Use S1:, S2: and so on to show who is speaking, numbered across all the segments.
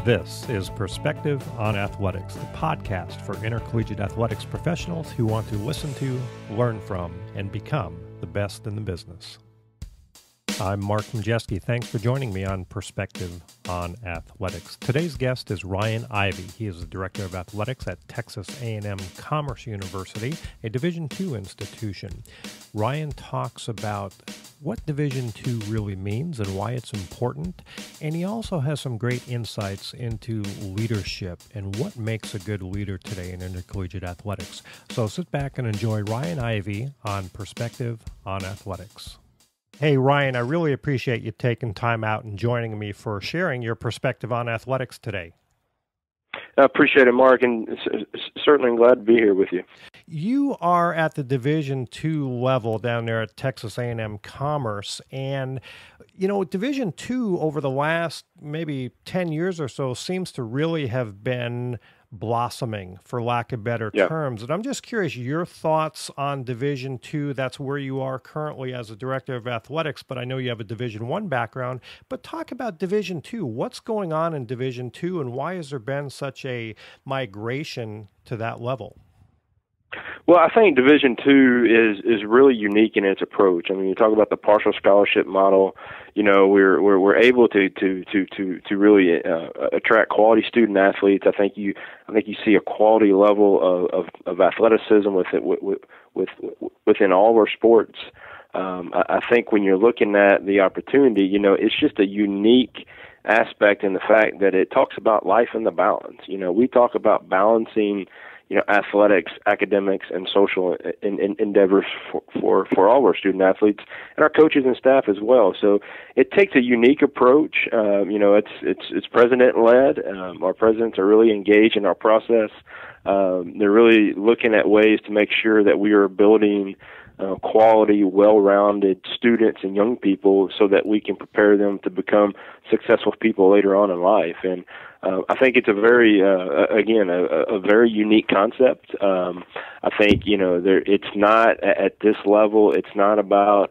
S1: This is Perspective on Athletics, the podcast for intercollegiate athletics professionals who want to listen to, learn from, and become the best in the business. I'm Mark Majeski. Thanks for joining me on Perspective on Athletics. Today's guest is Ryan Ivey. He is the Director of Athletics at Texas A&M Commerce University, a Division II institution. Ryan talks about what Division II really means and why it's important, and he also has some great insights into leadership and what makes a good leader today in intercollegiate athletics. So sit back and enjoy Ryan Ivey on Perspective on Athletics. Hey, Ryan, I really appreciate you taking time out and joining me for sharing your perspective on athletics today.
S2: I appreciate it, Mark, and certainly I'm glad to be here with you.
S1: You are at the Division II level down there at Texas A&M Commerce, and, you know, Division II over the last maybe 10 years or so seems to really have been blossoming, for lack of better terms. And I'm just curious, your thoughts on Division II. That's where you are currently as a Director of Athletics, but I know you have a Division I background. But talk about Division II. What's going on in Division II, and why has there been such a migration to that level?
S2: Well, I think Division II is really unique in its approach. I mean, you talk about the partial scholarship model. You know, we're able to really attract quality student athletes. I think you see a quality level of athleticism within all of our sports. I think when you're looking at the opportunity, you know, it's just a unique aspect in the fact that it talks about life and the balance. You know, we talk about balancing, you know, athletics, academics, and social endeavors for all of our student athletes and our coaches and staff as well. So it takes a unique approach. You know, it's president led. Our presidents are really engaged in our process. They're really looking at ways to make sure that we are building quality, well-rounded students and young people so that we can prepare them to become successful people later on in life. And I think it's a very, again, a very unique concept. I think, you know, it's not at this level. It's not about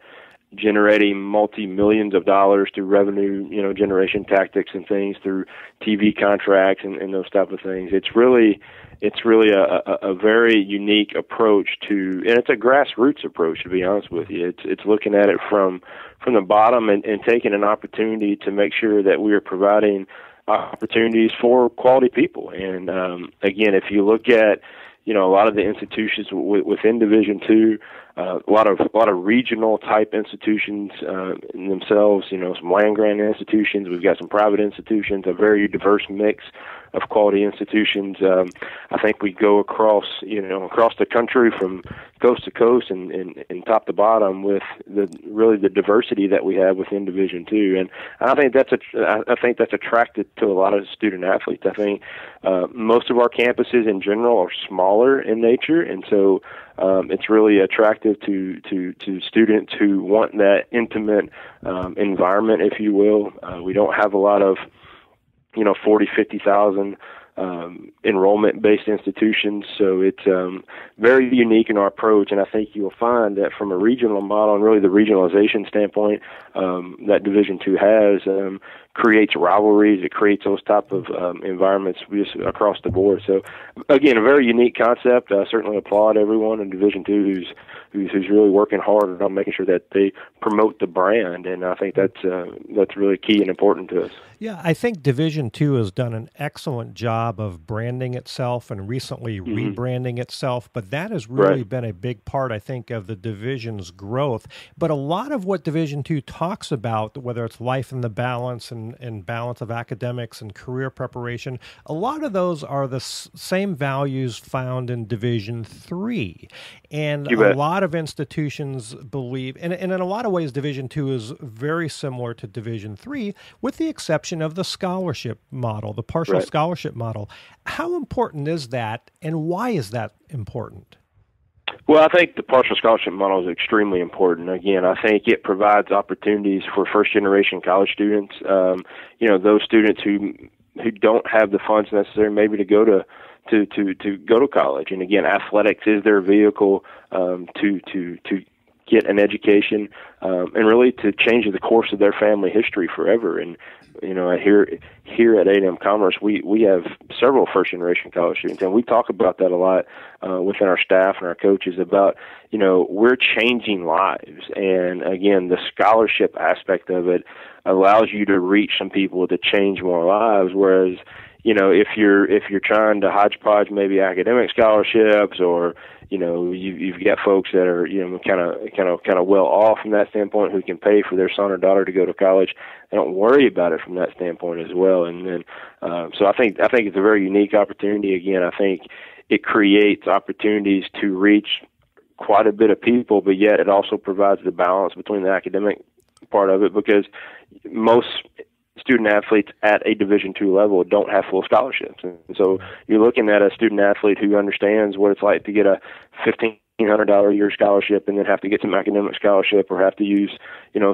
S2: generating multi-millions of dollars through revenue, you know, generation tactics and things, through TV contracts and those type of things. It's really a very unique approach to, and it's a grassroots approach, to be honest with you. It's looking at it from the bottom and taking an opportunity to make sure that we are providing opportunities for quality people. And again, if you look at, you know, a lot of the institutions within Division II, a lot of regional type institutions in themselves, you know, some land grant institutions. We've got some private institutions, a very diverse mix of quality institutions. I think we go across the country from coast to coast and top to bottom with the diversity that we have within Division II. And I think that's attracted to a lot of student athletes. I think most of our campuses in general are smaller in nature, and so it's really attractive to students who want that intimate environment, if you will. We don't have a lot of, you know, 40, 50,000 enrollment-based institutions, so it's very unique in our approach. And I think you'll find that from a regional model and really the regionalization standpoint that Division II has, creates rivalries. It creates those type of environments just across the board. So, again, a very unique concept. I certainly applaud everyone in Division II who's really working hard on making sure that they promote the brand, and I think that's really key and important to us.
S1: Yeah, I think Division II has done an excellent job of branding itself and recently rebranding itself, but that has really been a big part, I think, of the division's growth. But a lot of what Division II talks about, whether it's life and the balance and balance of academics and career preparation, a lot of those are the same values found in Division III. And a lot of institutions believe, and in a lot of ways, Division II is very similar to Division III, with the exception of the scholarship model, the partial scholarship model. How important is that, and why is that important?
S2: Well, I think the partial scholarship model is extremely important. Again, I think it provides opportunities for first-generation college students, you know, those students who don't have the funds necessary maybe to go to go to college. And again, athletics is their vehicle to get an education, and really to change the course of their family history forever. And here at A&M Commerce, we have several first-generation college students, and we talk about that a lot within our staff and our coaches about, we're changing lives. And again, the scholarship aspect of it allows you to reach some people to change more lives, whereas, if you're trying to hodgepodge maybe academic scholarships, or you've got folks that are kind of well off from that standpoint, who can pay for their son or daughter to go to college, they don't worry about it from that standpoint as well. And then so I think it's a very unique opportunity. Again, I think it creates opportunities to reach quite a bit of people, but yet it also provides the balance between the academic part of it, because most student athletes at a Division II level don't have full scholarships. And so you're looking at a student athlete who understands what it's like to get a $1,500 a year scholarship and then have to get some academic scholarship, or have to use,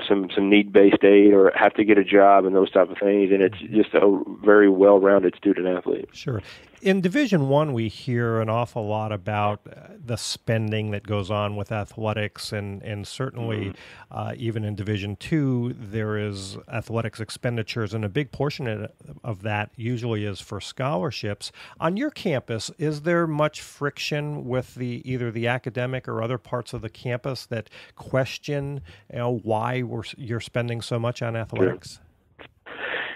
S2: some need-based aid, or have to get a job and those type of things. And it's just a very well-rounded student athlete.
S1: Sure. In Division I, we hear an awful lot about the spending that goes on with athletics, and certainly even in Division II, there is athletics expenditures, and a big portion of that usually is for scholarships. On your campus, is there much friction with either the academic or other parts of the campus that question why you're spending so much on athletics?
S2: Sure.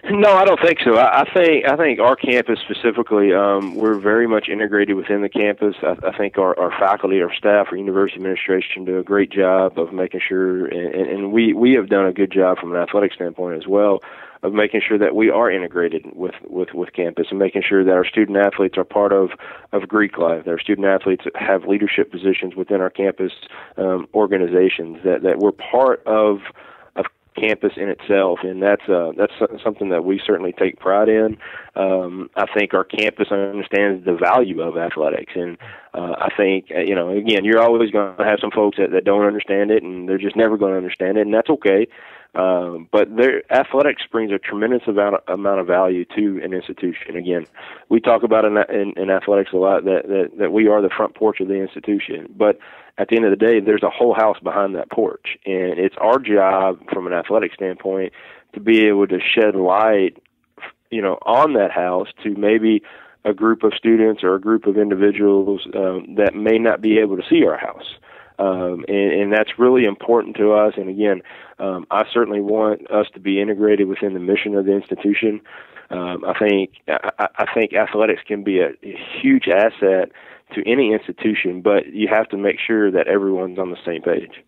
S2: No, I don't think so. I think our campus specifically, we're very much integrated within the campus. I think our faculty, our staff, our university administration do a great job of making sure, and we have done a good job from an athletic standpoint as well, of making sure that we are integrated with campus, and making sure that our student athletes are part of Greek life, that our student athletes have leadership positions within our campus organizations, that we're part of campus in itself, and that's something that we certainly take pride in. I think our campus understands the value of athletics, and I think again, you're always going to have some folks that don't understand it, and they're just never going to understand it, and that's okay. But athletics brings a tremendous amount of value to an institution. Again, we talk about in athletics a lot that we are the front porch of the institution, but at the end of the day, there's a whole house behind that porch, and it's our job from an athletic standpoint to be able to shed light, on that house to maybe a group of students or a group of individuals that may not be able to see our house. And that's really important to us. And again, I certainly want us to be integrated within the mission of the institution. I think athletics can be a huge asset to any institution, but you have to make sure that everyone's on the same page.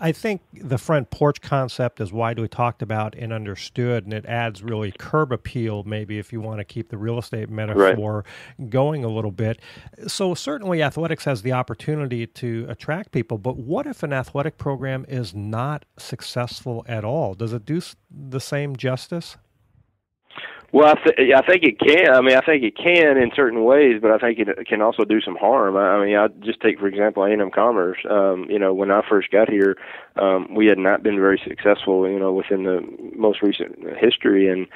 S1: I think the front porch concept is widely talked about and understood, and it adds really curb appeal, maybe, if you want to keep the real estate metaphor going a little bit. So certainly athletics has the opportunity to attract people, but what if an athletic program is not successful at all? Does it do the same justice?
S2: Well, I think it can. I think it can in certain ways, but I think it can also do some harm. I just take, for example, A&M Commerce. When I first got here, we had not been very successful, within the most recent history, and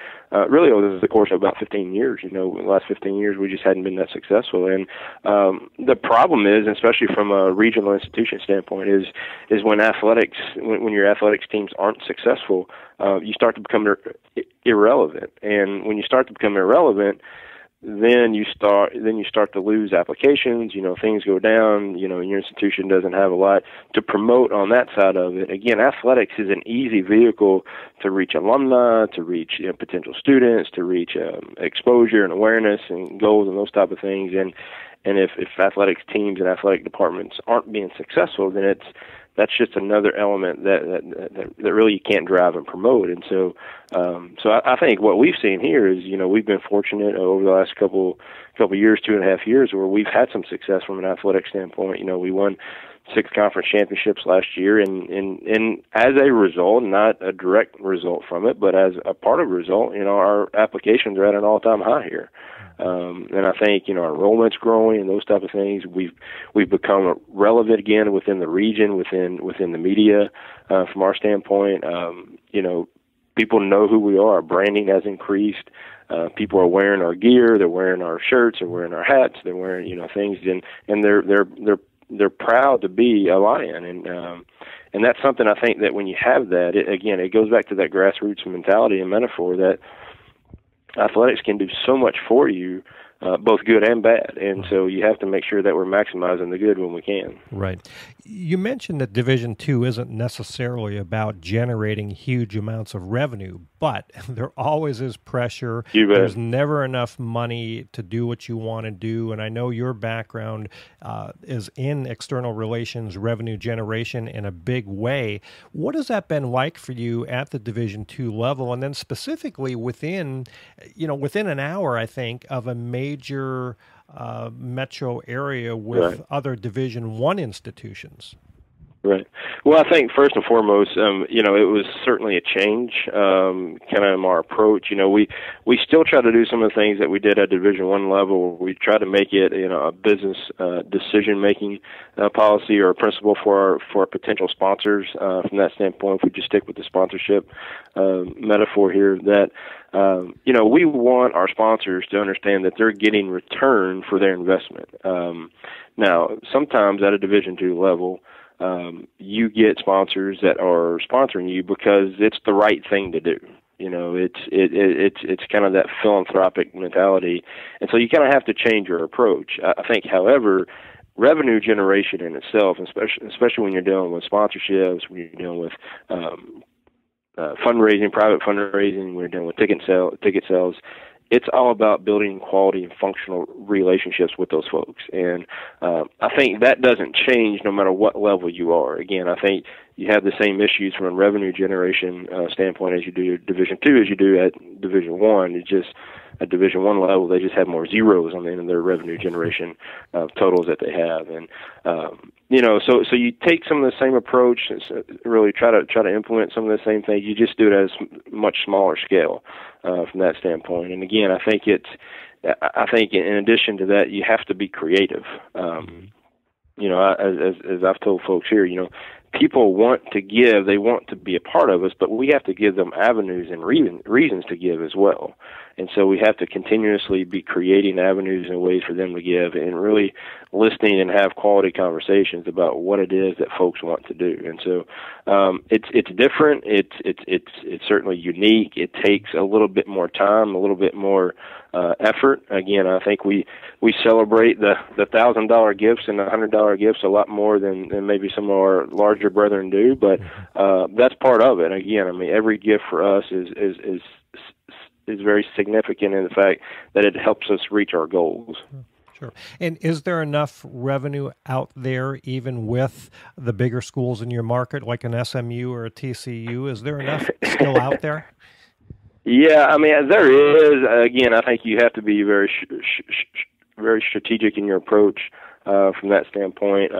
S2: really over the course of about 15 years. The last 15 years, we just hadn't been that successful. And the problem is, especially from a regional institution standpoint, is when your athletics teams aren't successful, you start to become irrelevant. And when you start to become irrelevant, then you start to lose applications. Things go down. Your institution doesn't have a lot to promote on that side of it. Again, athletics is an easy vehicle to reach alumni, to reach potential students, to reach exposure and awareness and goals and those type of things. And if athletics teams and athletic departments aren't being successful, then that's just another element that really you can't drive and promote. And so I think what we've seen here is, we've been fortunate over the last couple years, 2.5 years, where we've had some success from an athletic standpoint. We won 6 conference championships last year, and as a result, not a direct result from it, but as a part of a result, our applications are at an all-time high here. And I think, our enrollment's growing and those type of things. We've become relevant again within the region, within the media, from our standpoint. People know who we are. Our branding has increased. People are wearing our gear. They're wearing our shirts. They're wearing our hats. They're wearing, things, and they're they're proud to be a Lion, and that's something I think that when you have that, it goes back to that grassroots mentality and metaphor that athletics can do so much for you, both good and bad. And so you have to make sure that we're maximizing the good when we can.
S1: Right. You mentioned that Division II isn't necessarily about generating huge amounts of revenue, but there always is pressure. There's never enough money to do what you want to do. And I know your background is in external relations, revenue generation in a big way. What has that been like for you at the Division II level? And then specifically within an hour, I think, of a major metro area with other Division I institutions.
S2: Right. Well, I think first and foremost, it was certainly a change, kind of in our approach. We still try to do some of the things that we did at Division I level. We try to make it, a business decision-making policy or a principle for our potential sponsors. From that standpoint, if we just stick with the sponsorship metaphor here, that we want our sponsors to understand that they're getting return for their investment. Now, sometimes at a Division II level, you get sponsors that are sponsoring you because it's the right thing to do. It's kind of that philanthropic mentality, and so you kind of have to change your approach. I think, however, revenue generation in itself, especially when you're dealing with sponsorships, when you're dealing with fundraising, private fundraising, when you're dealing with ticket sales, it's all about building quality and functional relationships with those folks. And I think that doesn't change no matter what level you are. Again, I think you have the same issues from a revenue generation standpoint as you do at Division II as you do at Division I. It's just at Division I level, they just have more zeros on the end of their revenue generation totals that they have. And so you take some of the same approach, really try to implement some of the same things. You just do it at a much smaller scale from that standpoint. And again, I think in addition to that, you have to be creative. As I've told folks here, people want to give, they want to be a part of us, but we have to give them avenues and reasons to give as well. And so we have to continuously be creating avenues and ways for them to give, and really listening and have quality conversations about what it is that folks want to do. And so it's different. It's certainly unique. It takes a little bit more time, a little bit more effort. Again, I think we celebrate the $1,000 gifts and the $100 gifts a lot more than maybe some of our larger brethren do, but that's part of it. Again, I mean, every gift for us is very significant in the fact that it helps us reach our goals.
S1: Sure. And is there enough revenue out there, even with the bigger schools in your market, like an SMU or a TCU? Is there enough still out there?
S2: Yeah, I mean, there is. Again, I think you have to be very very strategic in your approach from that standpoint.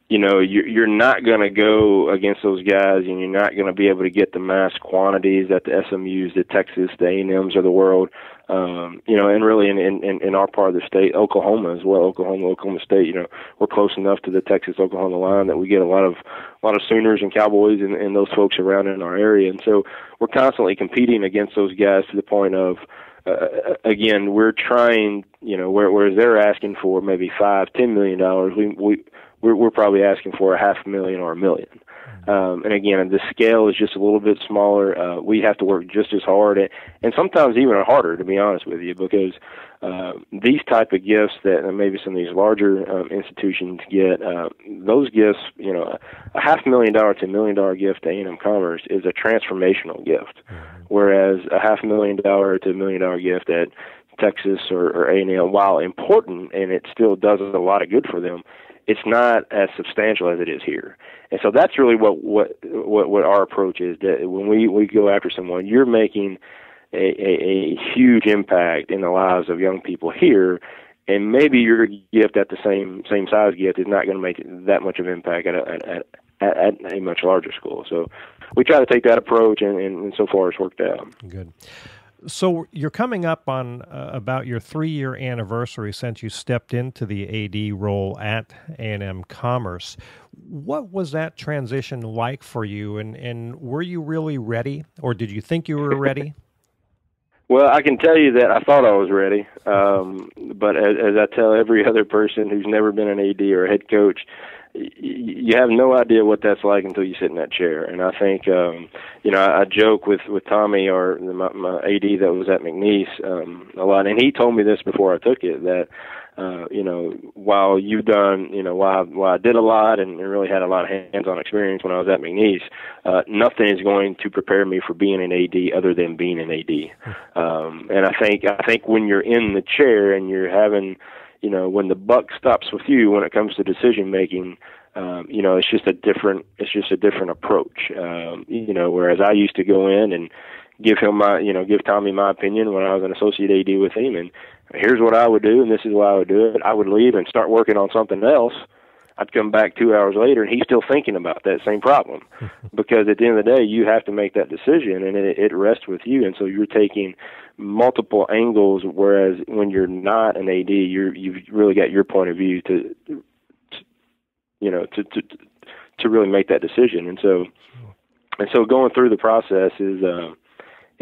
S2: You're not going to go against those guys, and you're not going to be able to get the mass quantities that the SMUs, the Texas, the A&Ms of the world, and really in our part of the state, Oklahoma as well, Oklahoma State, we're close enough to the Texas-Oklahoma line that we get a lot of Sooners and Cowboys and those folks around in our area. And so we're constantly competing against those guys to the point of, again, we're trying, whereas they're asking for maybe $5-10 million, we're probably asking for $500,000 or $1 million. And again, the scale is just a little bit smaller. We have to work just as hard and sometimes even harder, to be honest with you, because these type of gifts that maybe some of these larger institutions get, those gifts, a $500,000 to $1 million gift to A&M Commerce is a transformational gift, whereas a $500,000 to $1 million gift at Texas or A&M, while important and it still does a lot of good for them, it's not as substantial as it is here. And so that's really what our approach is, that when we go after someone, you're making a huge impact in the lives of young people here, and maybe your gift at the same size gift is not going to make that much of an impact at a much larger school. So we try to take that approach, and so far it's worked out.
S1: Good. So you're coming up on about your 3-year anniversary since you stepped into the AD role at A&M Commerce. What was that transition like for you, and were you really ready, or did you think you were ready?
S2: Well, I can tell you that I thought I was ready, but as I tell every other person who's never been an AD or a head coach, you have no idea what that's like until you sit in that chair. And I think, I joke with Tommy, or my AD that was at McNeese, a lot, and he told me this before I took it, that while you've done, while I did a lot and really had a lot of hands-on experience when I was at McNeese, nothing is going to prepare me for being an AD other than being an AD. And I think when you're in the chair and you're having, when the buck stops with you when it comes to decision making, it's just a different approach. Whereas I used to go in and give Tommy my opinion when I was an associate AD with him, and here's what I would do, and this is why I would do it. I would leave and start working on something else. I'd come back 2 hours later, and he's still thinking about that same problem. Because at the end of the day, you have to make that decision, and it rests with you. And so you're taking multiple angles, whereas when you're not an AD, you've really got your point of view to really make that decision. And so going through the process is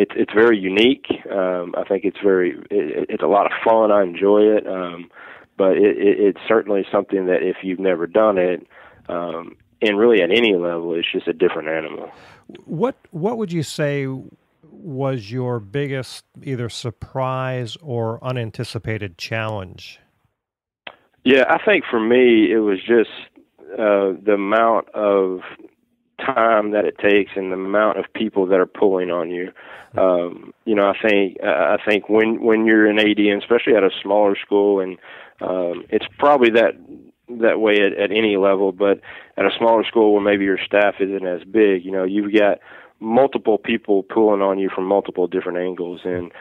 S2: it's very unique. I think it's a lot of fun. I enjoy it. But it's certainly something that if you've never done it, and really at any level, it's just a different animal.
S1: What would you say was your biggest either surprise or unanticipated challenge?
S2: Yeah, I think for me, it was just the amount of time that it takes and the amount of people that are pulling on you. I think when you're an AD, and especially at a smaller school, and it's probably that way at any level, but at a smaller school where maybe your staff isn't as big, you've got multiple people pulling on you from multiple different angles. And,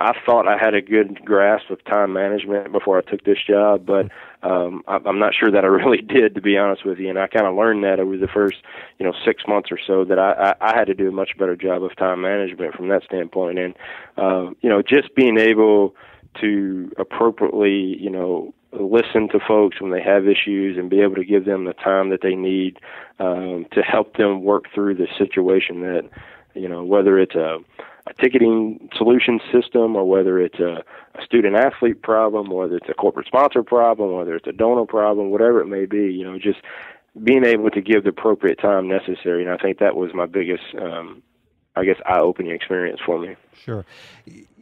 S2: I thought I had a good grasp of time management before I took this job, but I'm not sure that I really did, to be honest with you. And I kind of learned that over the first, 6 months or so, that I had to do a much better job of time management from that standpoint. And, just being able to appropriately, listen to folks when they have issues and be able to give them the time that they need to help them work through the situation, that, whether it's a ticketing solution system, or whether it's a student-athlete problem, whether it's a corporate sponsor problem, whether it's a donor problem, whatever it may be, just being able to give the appropriate time necessary. And I think that was my biggest, eye-opening experience for me.
S1: Sure.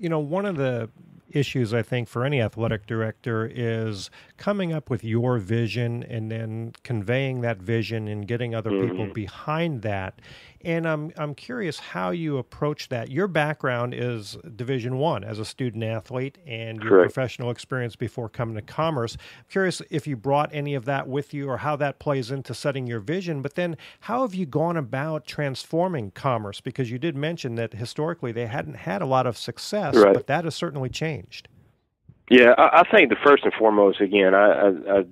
S1: One of the issues, I think, for any athletic director is coming up with your vision and then conveying that vision and getting other people behind that. And I'm curious how you approach that. Your background is Division I as a student athlete, and your
S2: Correct.
S1: professional experience before coming to Commerce. I'm curious if you brought any of that with you, or how that plays into setting your vision. But then how have you gone about transforming Commerce? Because you did mention that historically they hadn't had a lot of success,
S2: Right.
S1: but that has certainly changed.
S2: Yeah, I think the first and foremost, again, I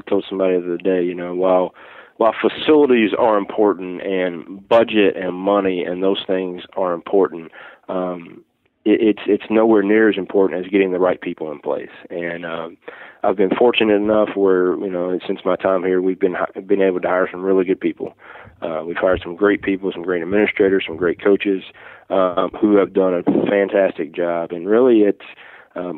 S2: told somebody the other day, while facilities are important and budget and money and those things are important, it's nowhere near as important as getting the right people in place. And I've been fortunate enough where, since my time here, we've been able to hire some really good people. We've hired some great people, some great administrators, some great coaches who have done a fantastic job. And really, it's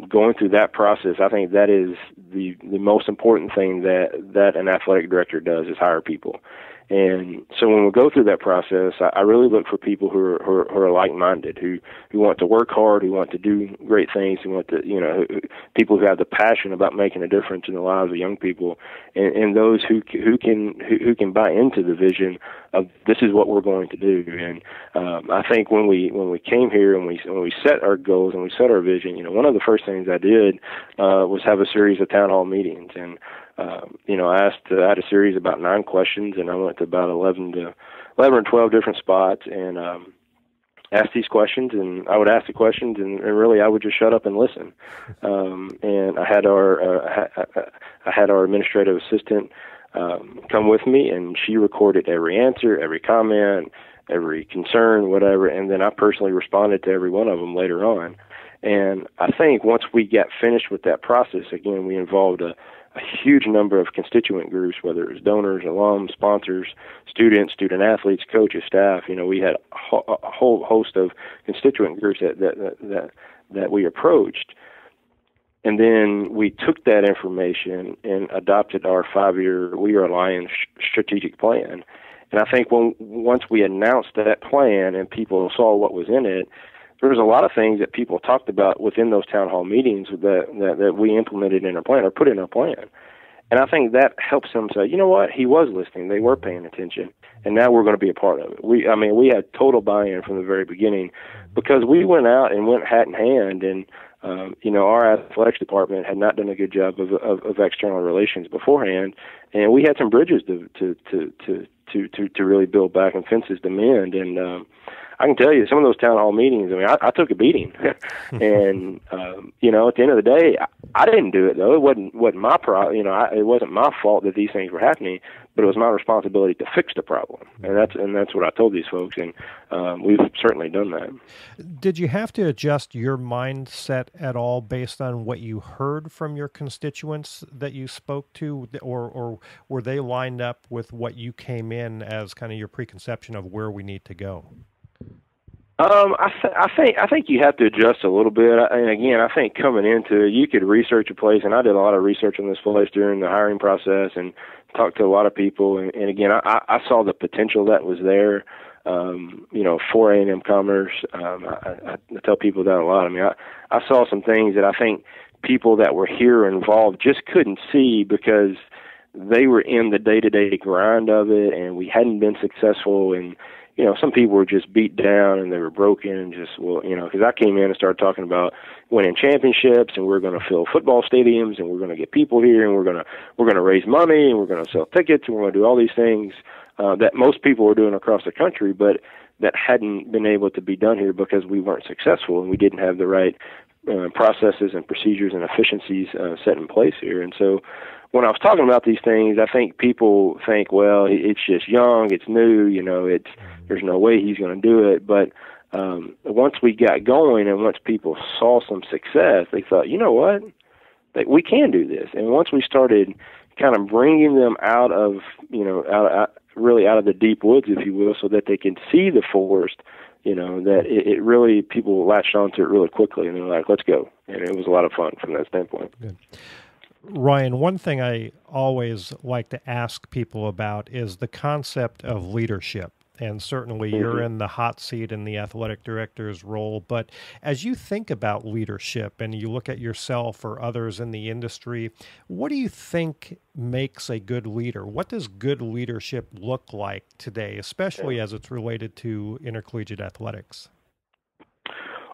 S2: going through that process. I think that is the most important thing that an athletic director does, is hire people. And so when we go through that process, I really look for people who are like-minded, who want to work hard, who want to do great things, who want to, people who have the passion about making a difference in the lives of young people, and those who can buy into the vision of this is what we're going to do. And I think when we came here and when we set our goals and we set our vision, one of the first things I did was have a series of town hall meetings. And I had a series of about 9 questions, and I went to about 11 or 12 different spots and asked these questions. And I would ask the questions, and really I would just shut up and listen. And I had our administrative assistant come with me, and she recorded every answer, every comment, every concern, whatever, and then I personally responded to every one of them later on. And I think once we got finished with that process, again, we involved a a huge number of constituent groups, whether it was donors, alums, sponsors, students, student athletes, coaches, staff. We had a whole host of constituent groups that we approached. And then we took that information and adopted our 5-year We Are Lions strategic plan. And I think once we announced that plan and people saw what was in it, there was a lot of things that people talked about within those town hall meetings that we implemented in our plan or put in our plan. And I think that helps them say, you know what, he was listening, they were paying attention, and now we're going to be a part of it. We had total buy-in from the very beginning because we went out and went hat in hand, and our athletics department had not done a good job of external relations beforehand, and we had some bridges to really build back and fences to mend. And I can tell you, some of those town hall meetings, I took a beating. And, at the end of the day, I didn't do it, though. It wasn't my problem. It wasn't my fault that these things were happening, but it was my responsibility to fix the problem. And that's what I told these folks, and we've certainly done that.
S1: Did you have to adjust your mindset at all based on what you heard from your constituents that you spoke to, or were they lined up with what you came in as kind of your preconception of where we need to go?
S2: I think you have to adjust a little bit. And again, I think coming into it, you could research a place, and I did a lot of research on this place during the hiring process and talked to a lot of people. And again, I saw the potential that was there. For A&M Commerce, I tell people that a lot. I saw some things that I think people that were here involved just couldn't see because they were in the day-to-day grind of it, and we hadn't been successful. And some people were just beat down and they were broken and just, because I came in and started talking about winning championships, and we're going to fill football stadiums, and we're going to get people here, and we're going to raise money, and we're going to sell tickets, and we're going to do all these things that most people were doing across the country, but that hadn't been able to be done here because we weren't successful and we didn't have the right processes and procedures and efficiencies set in place here. And so when I was talking about these things, I think people think, well, it's just young, it's new, there's no way he's going to do it. But once we got going and once people saw some success, they thought, you know what, we can do this. And once we started kind of bringing them out of the deep woods, if you will, so that they can see the forest, that it really, people latched onto it really quickly, and they're like, let's go. And it was a lot of fun from that standpoint.
S1: Good. Ryan, one thing I always like to ask people about is the concept of leadership. And certainly you're in the hot seat in the athletic director's role. But as you think about leadership and you look at yourself or others in the industry, what do you think makes a good leader? What does good leadership look like today, especially as it's related to intercollegiate athletics?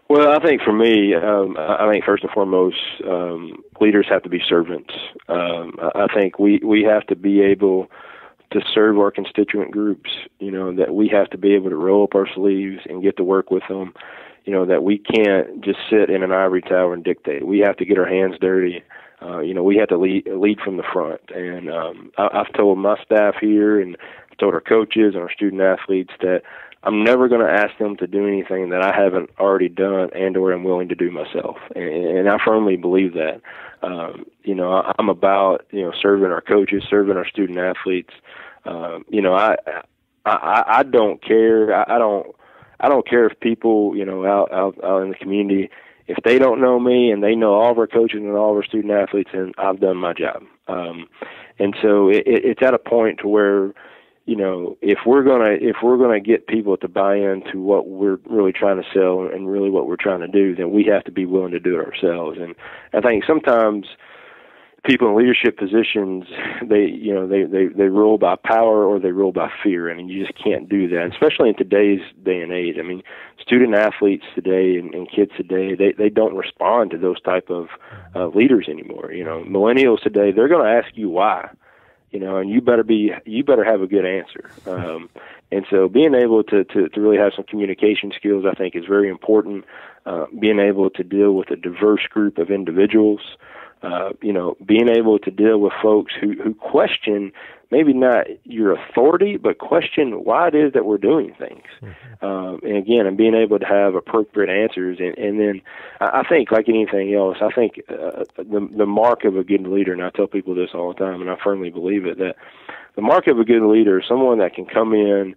S2: Well, I think for me, I think first and foremost, leaders have to be servants. I think we have to be able to serve our constituent groups, that we have to be able to roll up our sleeves and get to work with them, that we can't just sit in an ivory tower and dictate. We have to get our hands dirty. We have to lead from the front. And I've told my staff here and I've told our coaches and our student athletes that I'm never going to ask them to do anything that I haven't already done and or am willing to do myself. And I firmly believe that. I'm about, serving our coaches, serving our student athletes. I don't care. I don't care if people, out in the community, if they don't know me and they know all of our coaches and all of our student athletes, and I've done my job. And so it's at a point to where, if we're gonna get people to buy into what we're really trying to sell and really what we're trying to do, then we have to be willing to do it ourselves. And I think sometimes people in leadership positions, they rule by power or they rule by fear, and you just can't do that, especially in today's day and age. Student athletes today and kids today, they don't respond to those type of leaders anymore. Millennials today, they're going to ask you why. And you better have a good answer. And so being able to really have some communication skills, I think, is very important. Being able to deal with a diverse group of individuals, being able to deal with folks who question maybe not your authority, but question why it is that we're doing things. And being able to have appropriate answers. And then I think, like anything else, I think the mark of a good leader, and I tell people this all the time, and I firmly believe it, that the mark of a good leader is someone that can come in,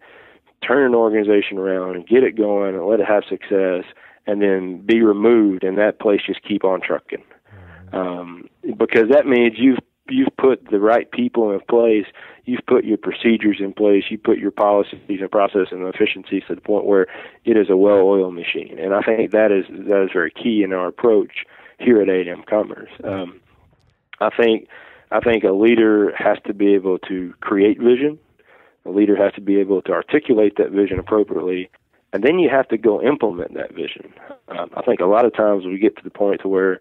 S2: turn an organization around and get it going and let it have success, and then be removed and that place just keep on trucking. Because that means you've put the right people in place, you've put your procedures in place, you put your policies and process and efficiencies to the point where it is a well-oiled machine. And I think that is very key in our approach here at A&M Commerce. I think a leader has to be able to create vision. A leader has to be able to articulate that vision appropriately, and then you have to go implement that vision. I think a lot of times we get to the point to where,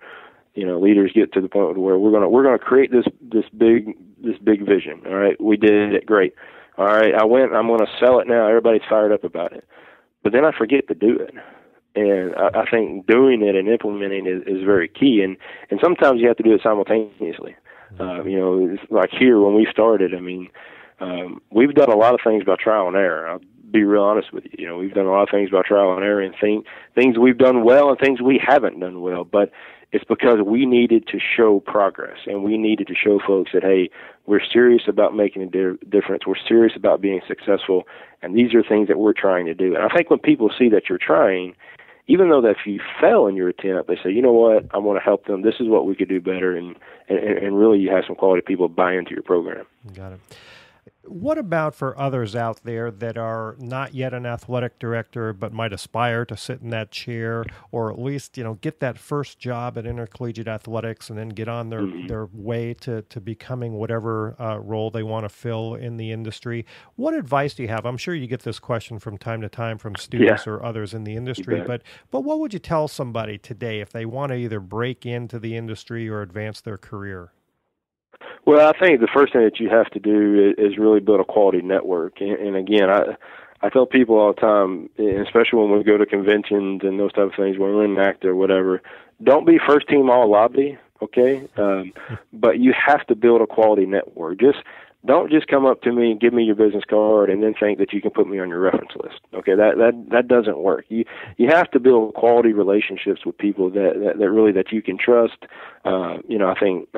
S2: leaders get to the point where we're gonna create this big vision. All right, we did it, great. All right, I'm gonna sell it now. Everybody's fired up about it, but then I forget to do it. And I think doing it and implementing is very key. And sometimes you have to do it simultaneously. It's like here when we started. I mean, we've done a lot of things by trial and error. I'll be real honest with you. We've done a lot of things by trial and error, and things we've done well and things we haven't done well. But it's because we needed to show progress, and we needed to show folks that, hey, we're serious about making a difference. We're serious about being successful, and these are things that we're trying to do. And I think when people see that you're trying, even though that if you fail in your attempt, they say, you know what, I want to help them. This is what we could do better, and really you have some quality people buy into your program.
S1: Got it. What about for others out there that are not yet an athletic director but might aspire to sit in that chair, or at least get that first job at intercollegiate athletics and then get on their way to becoming whatever role they want to fill in the industry? What advice do you have? I'm sure you get this question from time to time from students or others in the industry, but what would you tell somebody today if they want to either break into the industry or advance their career?
S2: Well, I think the first thing that you have to do is really build a quality network. And again, I tell people all the time, especially when we go to conventions and those type of things, when we're in ACT or whatever, don't be first team all lobby, okay? But you have to build a quality network. Don't just come up to me and give me your business card and then think that you can put me on your reference list. Okay, that doesn't work. You have to build quality relationships with people that really that you can trust. I think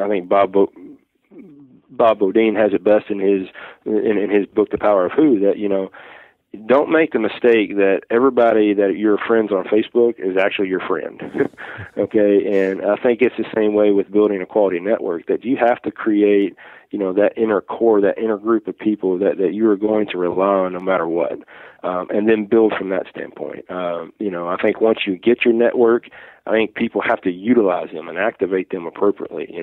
S2: Bob Bodine has it best in his book, The Power of Who, that don't make the mistake that everybody that you're friends on Facebook is actually your friend. Okay, and I think it's the same way with building a quality network, that you have to create that inner core, that inner group of people that you are going to rely on no matter what, and then build from that standpoint. I think once you get your network, I think people have to utilize them and activate them appropriately.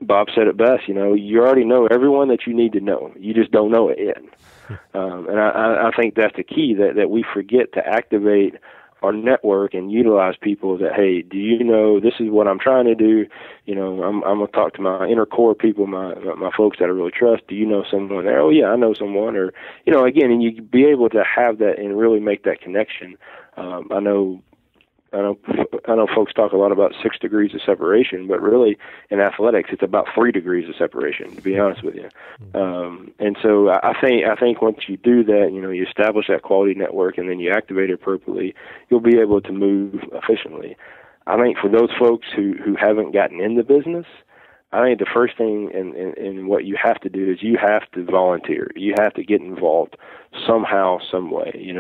S2: Bob said it best, you already know everyone that you need to know. You just don't know it yet. And I think that's the key, that we forget to activate our network and utilize people that, hey, do you know this is what I'm trying to do? I'm going to talk to my inner core people, my folks that I really trust. Do you know someone there? Oh, yeah, I know someone. Or, again, and you be able to have that and really make that connection. I know folks talk a lot about 6 degrees of separation, but really in athletics, it's about 3 degrees of separation, to be honest with you. And so I think once you do that, you establish that quality network and then you activate it appropriately, you'll be able to move efficiently. I think for those folks who haven't gotten in the business, I think the first thing and what you have to do is you have to volunteer. You have to get involved somehow, some way.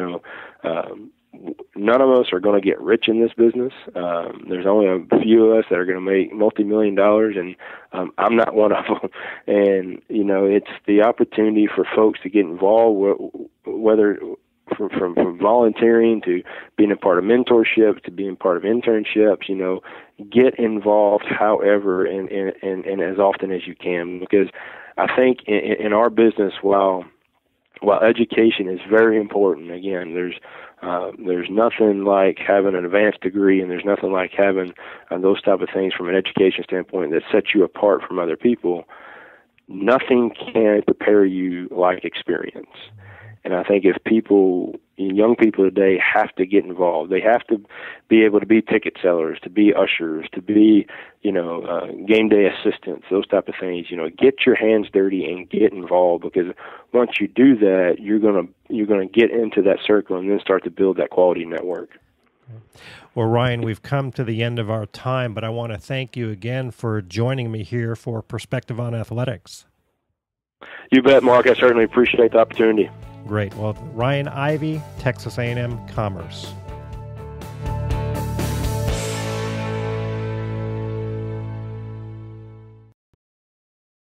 S2: None of us are going to get rich in this business. There's only a few of us that are going to make multi-million dollars, and I'm not one of them. And, it's the opportunity for folks to get involved, whether from volunteering to being a part of mentorship to being part of internships, get involved however and as often as you can. Because I think in our business, while education is very important, again, there's nothing like having an advanced degree, and there's nothing like having those type of things from an education standpoint that sets you apart from other people. Nothing can prepare you like experience. And I think if people young people today have to get involved. They have to be able to be ticket sellers, to be ushers, to be, game day assistants, those type of things. Get your hands dirty and get involved, because once you do that, you're gonna get into that circle and then start to build that quality network.
S1: Well, Ryan, we've come to the end of our time, but I want to thank you again for joining me here for Perspective on Athletics.
S2: You bet, Mark. I certainly appreciate the opportunity.
S1: Great. Well, Ryan Ivey, Texas A&M Commerce.